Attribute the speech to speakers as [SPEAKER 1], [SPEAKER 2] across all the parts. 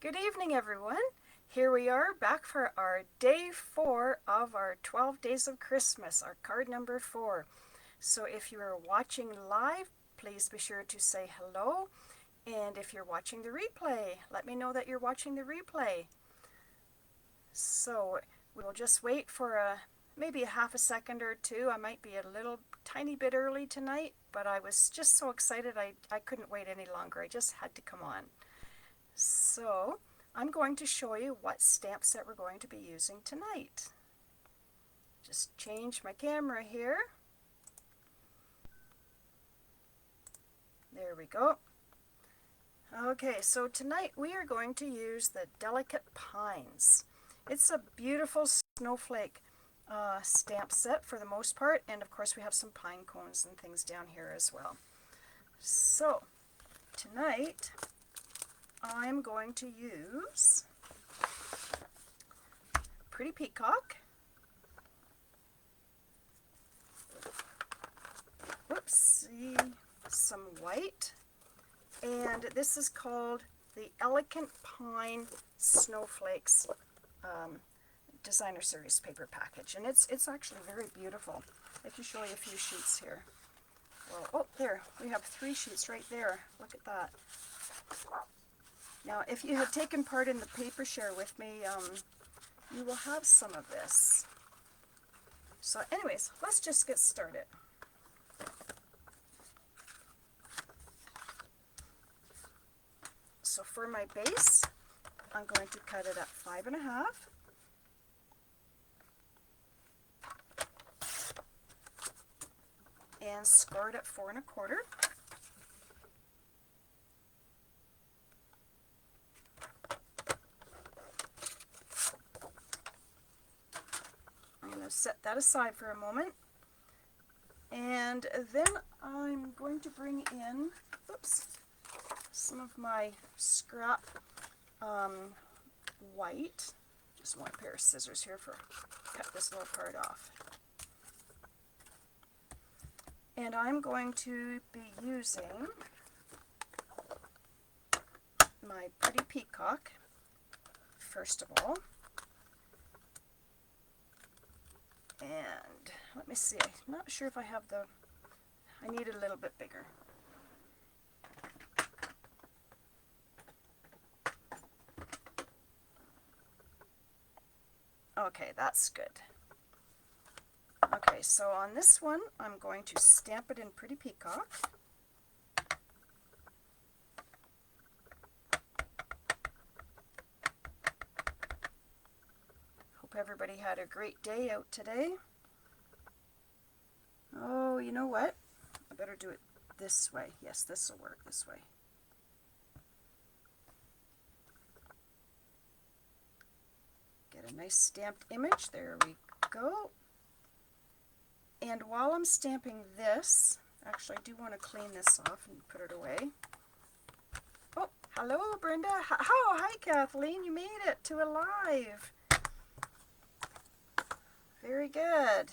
[SPEAKER 1] Good evening, everyone. Here we are back for our day 4 of our 12 Days of Christmas, our card number 4. So if you are watching live, please be sure to say hello. And if you're watching the replay, let me know that you're watching the replay. So we'll just wait for maybe a half a second or two. I might be a little tiny bit early tonight, but I was just so excited I couldn't wait any longer. I just had to come on. So I'm going to show you what stamp set we're going to be using tonight. Just change my camera here. There we go. Okay, so tonight we are going to use the Delicate Pines. It's a beautiful snowflake stamp set for the most part, and of course we have some pine cones and things down here as well. So tonight I'm going to use Pretty Peacock, whoopsie, some white, and this is called the Elegant Pine Snowflakes Designer Series paper package, and it's actually very beautiful. I can show you a few sheets here. Well, oh, there, we have 3 sheets right there. Look at that. Now, if you had taken part in the paper share with me, you will have some of this. So anyways, let's just get started. So for my base, I'm going to cut it at 5.5. And score it at 4.25. I'm going to set that aside for a moment, and then I'm going to bring in, some of my scrap white. Just want a pair of scissors here for cut this little part off. And I'm going to be using my Pretty Peacock first of all. And let me see, I'm not sure if I have I need it a little bit bigger. Okay, that's good. Okay, so on this one, I'm going to stamp it in Pretty Peacock. Hope everybody had a great day out today. Oh, you know what? I better do it this way. Yes, this will work this way. Get a nice stamped image. There we go. And while I'm stamping this, actually I do want to clean this off and put it away. Oh, hello Brenda. Oh, hi Kathleen. You made it to a live. Very good.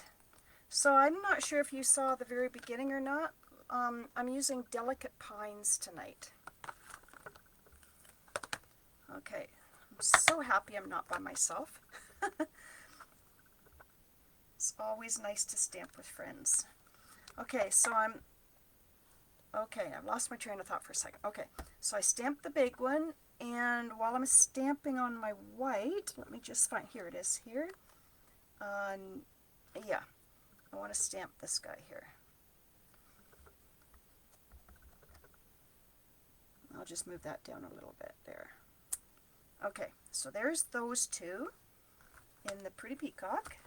[SPEAKER 1] So I'm not sure if you saw the very beginning or not. I'm using Delicate Pines tonight. Okay, I'm so happy I'm not by myself. It's always nice to stamp with friends. Okay, so I've lost my train of thought for a second. Okay, so I stamped the big one, and while I'm stamping on my white, let me just find, here it is here. Yeah, I want to stamp this guy here. I'll just move that down a little bit there. Okay, so there's those 2 in the Pretty Peacock.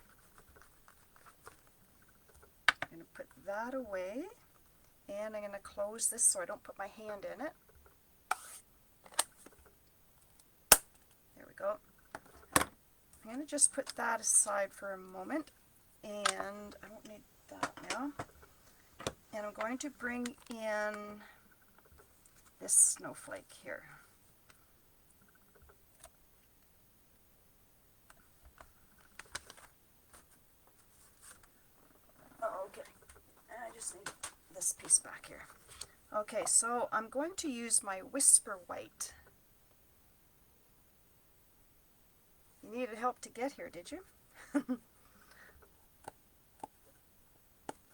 [SPEAKER 1] I'm going to put that away, and I'm going to close this so I don't put my hand in it. There we go. I'm going to just put that aside for a moment, and I don't need that now. And I'm going to bring in this snowflake here. Okay, I just need this piece back here. Okay, so I'm going to use my Whisper White. You needed help to get here, did you?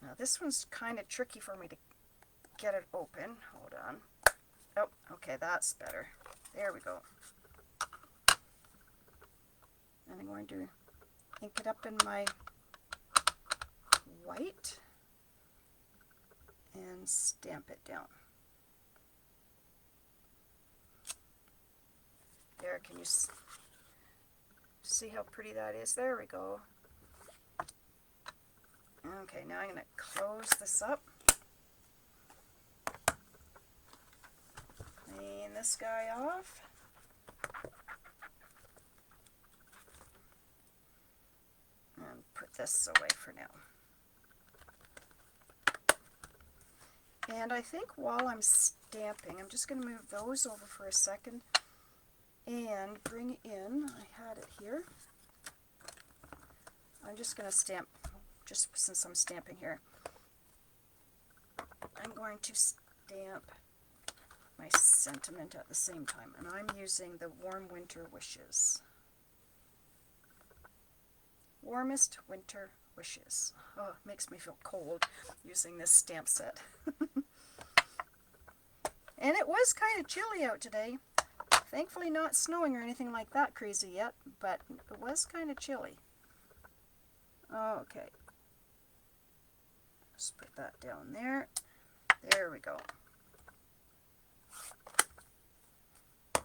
[SPEAKER 1] Now this one's kind of tricky for me to get it open. Hold on. Oh, okay, that's better. There we go. And I'm going to ink it up in my white and stamp it down. There, can you see how pretty that is? There we go. Okay, now I'm going to close this up. Clean this guy off. And put this away for now. And I think while I'm stamping, I'm just going to move those over for a second and bring in, I had it here. I'm just going to stamp, just since I'm stamping here, I'm going to stamp my sentiment at the same time. And I'm using the Warm Winter Wishes. Warmest Winter Wishes. Oh, it makes me feel cold using this stamp set. And it was kind of chilly out today. Thankfully not snowing or anything like that crazy yet, but it was kind of chilly. Okay. Just put that down there. There we go. Put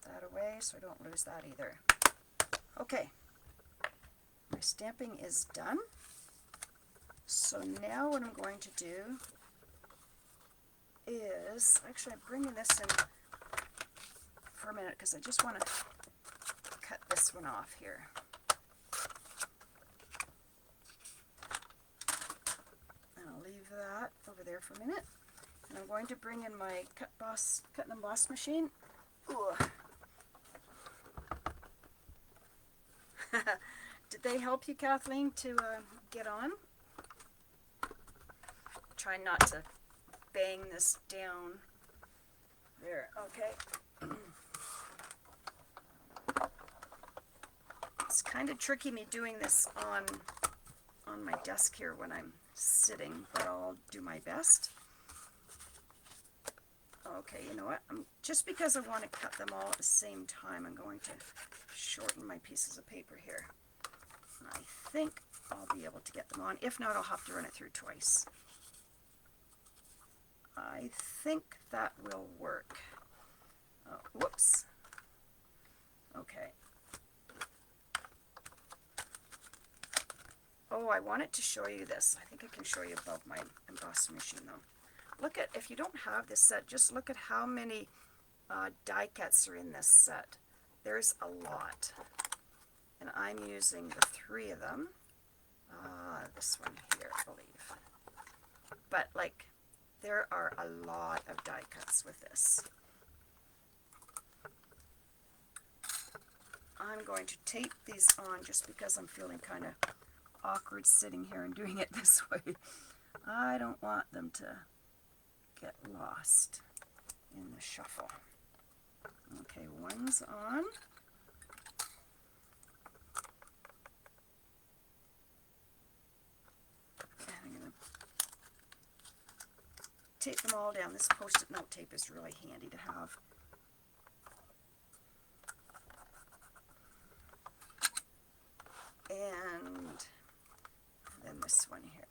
[SPEAKER 1] that away so I don't lose that either. Okay. My stamping is done. So now what I'm going to do is, actually I'm bringing this in for a minute because I just want to cut this one off here. And I'll leave that over there for a minute. And I'm going to bring in my cut and emboss machine. Ooh. Did they help you, Kathleen, to get on? Try not to bang this down. There, okay. It's kind of tricky me doing this on my desk here when I'm sitting, but I'll do my best. Okay, you know what? Just because I want to cut them all at the same time, I'm going to shorten my pieces of paper here. And I think I'll be able to get them on. If not, I'll have to run it through twice. I think that will work. Oh, whoops. Okay. Oh, I wanted to show you this. I think I can show you above my embossing machine though. Look at, if you don't have this set, just look at how many die cuts are in this set. There's a lot. And I'm using the 3 of them. This one here, I believe. But like, there are a lot of die cuts with this. I'm going to tape these on just because I'm feeling kind of awkward sitting here and doing it this way. I don't want them to get lost in the shuffle. Okay, one's on. And I'm going to tape them all down. This Post-it note tape is really handy to have. And then this one here.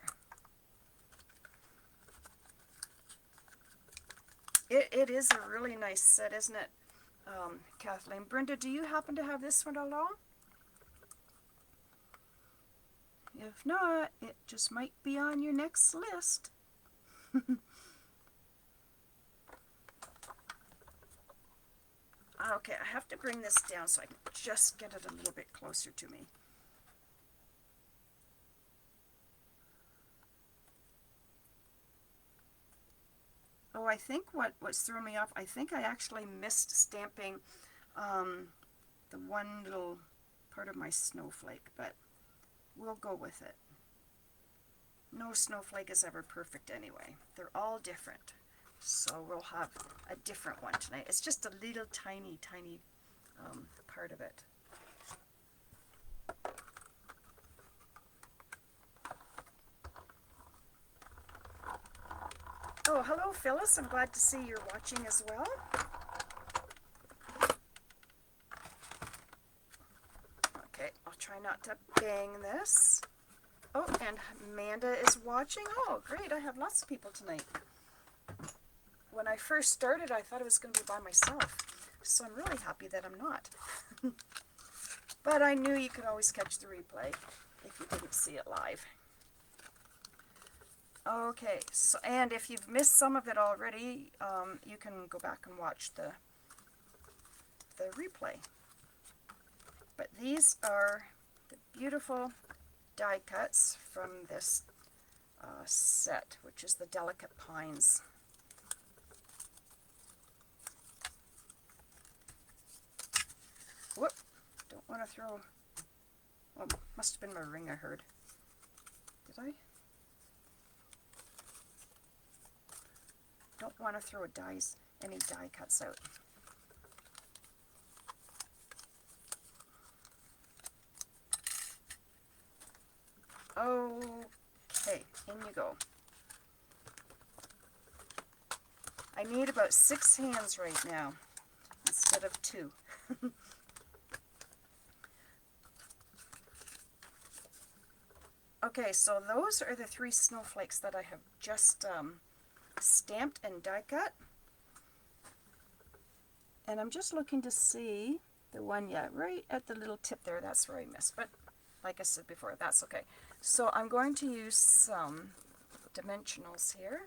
[SPEAKER 1] It is a really nice set, isn't it, Kathleen? Brenda, do you happen to have this one at all? If not, it just might be on your next list. Okay, I have to bring this down so I can just get it a little bit closer to me. Oh, I think what's throwing me off, I think I actually missed stamping the one little part of my snowflake, but we'll go with it. No snowflake is ever perfect anyway. They're all different. So we'll have a different one tonight. It's just a little tiny, tiny part of it. Oh, hello Phyllis. I'm glad to see you're watching as well. Okay, I'll try not to bang this. Oh, and Amanda is watching. Oh, great. I have lots of people tonight. When I first started, I thought I was going to be by myself. So I'm really happy that I'm not. But I knew you could always catch the replay if you didn't see it live. Okay, so and if you've missed some of it already, you can go back and watch the replay. But these are the beautiful die cuts from this set, which is the Delicate Pines. Whoop, don't want to throw, oh, must have been my ring I heard. Did I? Don't want to throw any die cuts out. Okay, in you go. I need about 6 hands right now instead of 2. Okay, so those are the 3 snowflakes that I have just stamped and die cut. And I'm just looking to see the one, yeah, right at the little tip there. That's where I missed, but like I said before, that's okay. So I'm going to use some dimensionals here.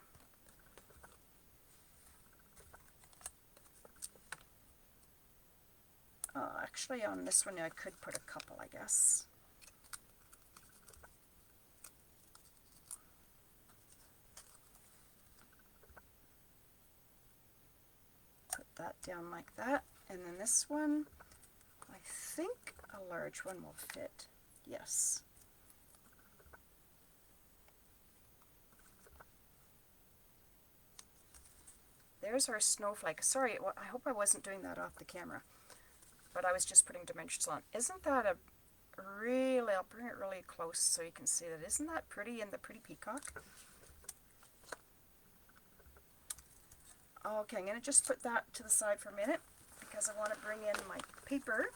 [SPEAKER 1] Actually, on this one I could put a couple, I guess. Put that down like that. And then this one, I think a large one will fit. Yes. There's our snowflake. Sorry, I hope I wasn't doing that off the camera, but I was just putting dimensions on. Isn't that a really, I'll bring it really close so you can see that. Isn't that pretty in the pretty peacock? Okay, I'm going to just put that to the side for a minute because I want to bring in my paper.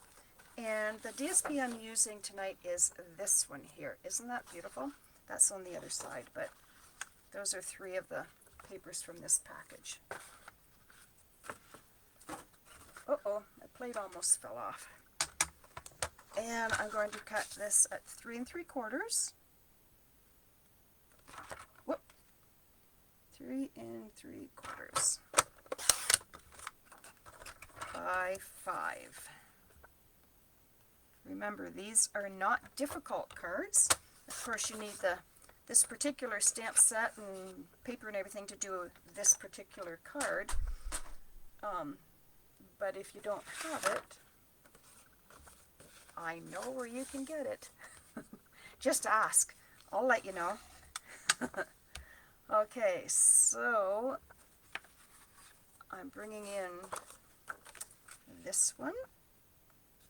[SPEAKER 1] And the DSP I'm using tonight is this one here. Isn't that beautiful? That's on the other side, but those are 3 of the papers from this package. Uh-oh, my plate almost fell off. And I'm going to cut this at 3 3/4. Whoop. 3 3/4. By 5. Remember, these are not difficult cards. Of course, you need this particular stamp set and paper and everything to do this particular card. But if you don't have it, I know where you can get it. Just ask. I'll let you know. Okay, so I'm bringing in this one.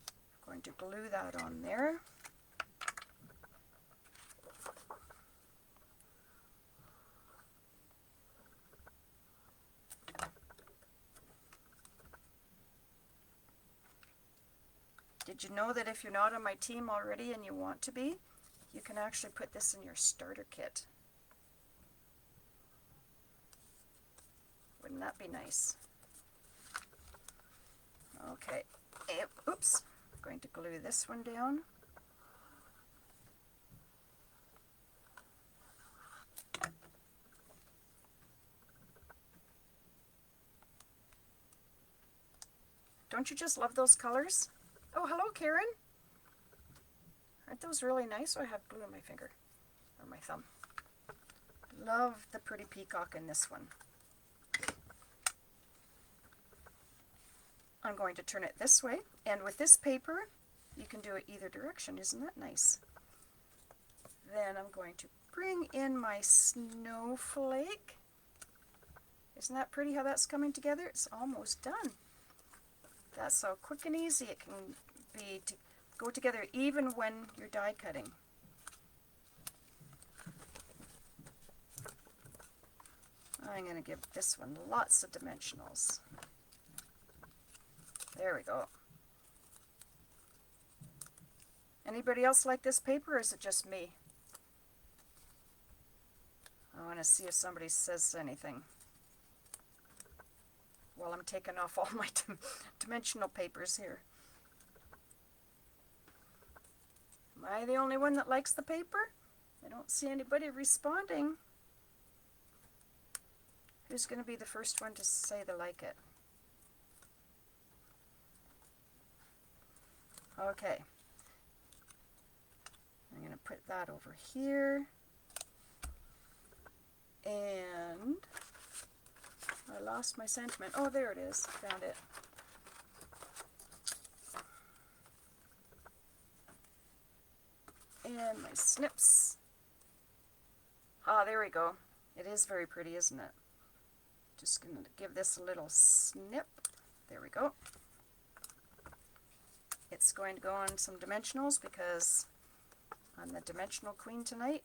[SPEAKER 1] I'm going to glue that on there. Did you know that if you're not on my team already and you want to be, you can actually put this in your starter kit? Wouldn't that be nice? Okay, oops, I'm going to glue this one down. Don't you just love those colors? Oh, hello, Karen. Aren't those really nice? Oh, I have glue on my finger, or my thumb. Love the pretty peacock in this one. I'm going to turn it this way, and with this paper, you can do it either direction. Isn't that nice? Then I'm going to bring in my snowflake. Isn't that pretty how that's coming together? It's almost done. That's how quick and easy it can be to go together even when you're die cutting. I'm going to give this one lots of dimensionals. There we go. Anybody else like this paper, or is it just me? I want to see if somebody says anything while I'm taking off all my dimensional papers here. Am I the only one that likes the paper? I don't see anybody responding. Who's going to be the first one to say they like it? Okay. I'm going to put that over here. And I lost my sentiment. Oh, there it is. Found it. And my snips. Ah, there we go. It is very pretty, isn't it? Just going to give this a little snip. There we go. It's going to go on some dimensionals because I'm the dimensional queen tonight.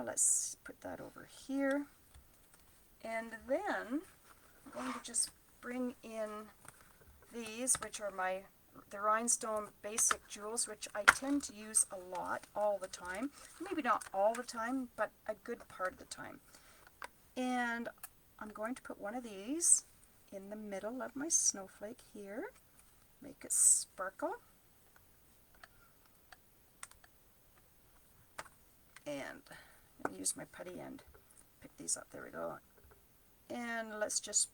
[SPEAKER 1] Let's put that over here. And then I'm going to just bring in these, which are the rhinestone basic jewels, which I tend to use a lot, all the time. Maybe not all the time, but a good part of the time. And I'm going to put one of these in the middle of my snowflake here. Make it sparkle. And I'm going to use my putty end. Pick these up. There we go. And let's just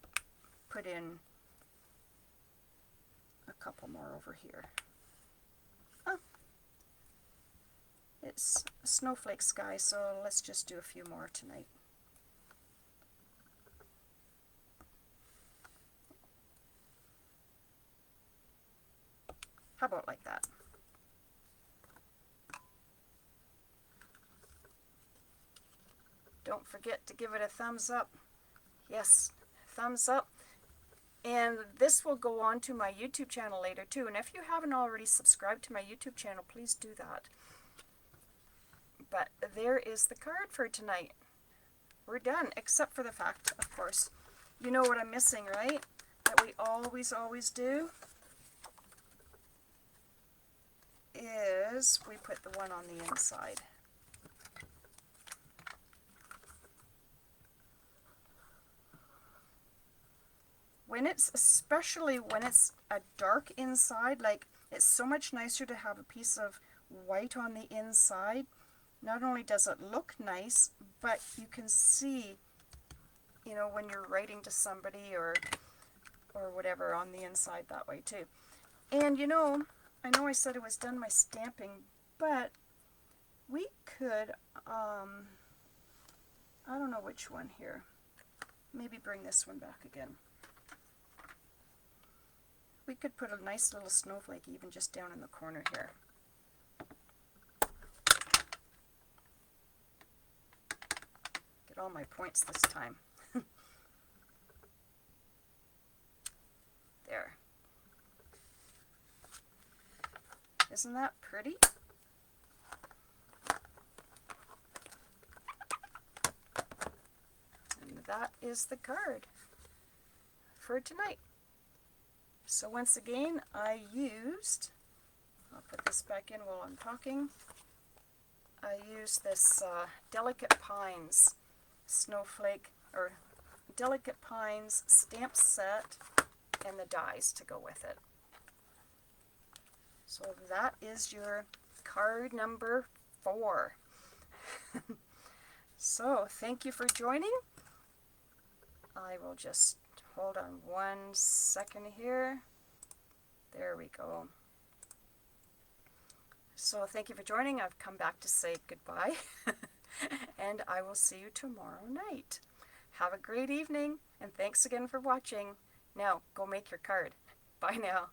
[SPEAKER 1] put in a couple more over here. Oh, it's a snowflake sky, so let's just do a few more tonight. How about like that? Don't forget to give it a thumbs up. Yes, thumbs up. And this will go on to my YouTube channel later too. And if you haven't already subscribed to my YouTube channel, please do that. But there is the card for tonight. We're done, except for the fact, of course, you know what I'm missing, right? That we always do is we put the one on the inside. Especially when it's a dark inside, like it's so much nicer to have a piece of white on the inside. Not only does it look nice, but you can see, you know, when you're writing to somebody or whatever on the inside that way too. And you know, I know I said it was done my stamping, but we could, I don't know which one here. Maybe bring this one back again. We could put a nice little snowflake even just down in the corner here. Get all my points this time. There. Isn't that pretty? And that is the card for tonight. So once again, I'll put this back in while I'm talking. I used this Delicate Pines snowflake, or Delicate Pines stamp set, and the dies to go with it. So that is your card number 4. So thank you for joining. I will just hold on 1 second here. There we go. So thank you for joining. I've come back to say goodbye. And I will see you tomorrow night. Have a great evening, and thanks again for watching. Now, go make your card. Bye now.